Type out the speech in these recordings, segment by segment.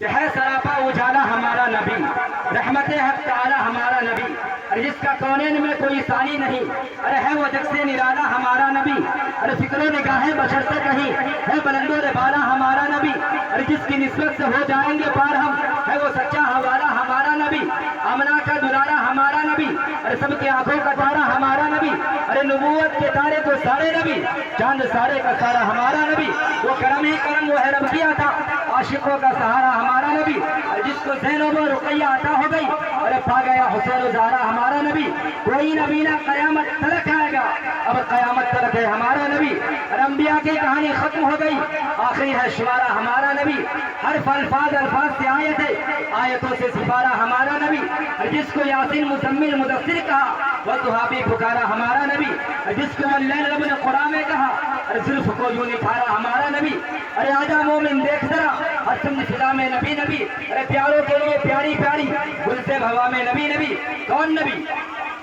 کہ ہے سراپا اجالا ہمارا نبی، رحمت حق تعالی ہمارا نبی، اور جس کا کونین میں کوئی ثانی نہیں، ارے ہے وہ جگ سے نرالا ہمارا نبی، ارے فکر و نگاہیں بشر سے کہیں ہے بلند و بالا ہمارا نبی، ارے جس کی نسبت سے ہو جائیں گے پار ہم ہے وہ سچا حوالہ ہمارا نبی، آمنہ کا دلارا ہمارا نبی، ارے سب کی آنکھوں کا تارا ہمارا نبی، ارے نبوت کے تارے تو سارے نبی، چاند سارے کا سارا ہمارا نبی، وہ کرم ہی کرم وہ ہے رب کی عطا، عاشقوں کا سہارا ہمارا نبی، اور جس کو زینب و رقیہ عطا ہو گئی اور پا گیا حسین و زہرا ہمارا نبی، کوئی نبی نہ قیامت تلک آئے گا، اب قیامت تلک ہے ہمارا نبی، اور انبیاء کی کہانی ختم ہو گئی، آخری ہے شمارہ ہمارا نبی، حرف الفاظ سے آیت ہے، آیتوں سے سپارہ ہمارا نبی، اور جس کو یاسین مزمل مدثر کہا وہ دہابی پکارا ہمارا نبی، اور جس کو واللیل رب نے قرآن میں کہا اور زلف کو یوں نکھارا ہمارا نبی، ارے آجا مومن دیکھ ذرا ہر سمجھ فضا میں نبی نبی، ارے پیاروں کے لیے پیاری پیاری گل سے ہوا میں نبی نبی، کون نبی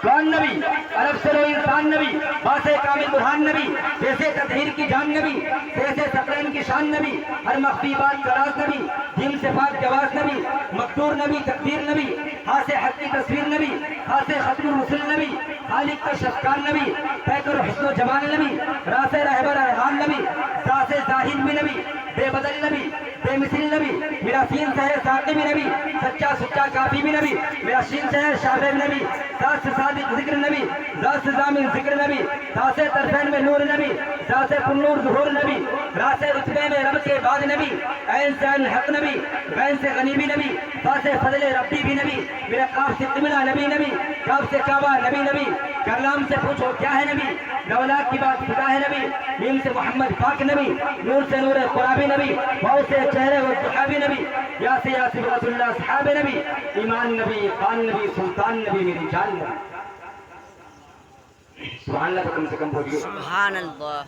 کون نبی، عرب سے لو انسان نبی، باسے کامل برہان نبی، جیسے تطہیر کی جان نبی، جیسے سقرین کی شان نبی، ہر مخفی بات کا راز نبی، جن سے پاک جواز نبی، مقدور نبی تقدیر نبی، ہاں سے حق کی تصویر نبی، ہاں سے ختم الرسل نبی، خالق کا شفقان نبی، پیکر حسن و جمال نبی، راس رہبر ارحام نبی، ذات ظاہر بھی نبی، بے بدل نبی، بے مثل نبی، میرا سین سے ہے ساقی بھی نبی، سچا سچا کافی بھی نبی، میرا سین سے ہے شافع نبی، ذات سے صادق ذکر نبی، ذات سے ضامن ذکر نبی، ذات سے طرفین میں نور نبی، ذات سے پر نور ظہور نبی، راس رتبے میں رب کے بعد نبی، عین سے عین حق نبی، بین سے غنی بھی نبی، ذات سے فضل ربی بھی نبی، میرا قاف سے قبلہ نبی نبی، کاف سے کعبہ نبی نبی، کلام سے پوچھو کیا ہے نبی، لولاک کی بات خدا ہے نبی، میم سے محمد پاک نبی، نور سے نور قرآبی نبی، واؤ سے چہرے و صحابی نبی، یا سے یا صبغۃ اللہ صحاب نبی، ایمان نبی، خان نبی، سلطان نبی، میری جان نبی، سبحان اللہ، تو کم سے کم بولیے سبحان اللہ۔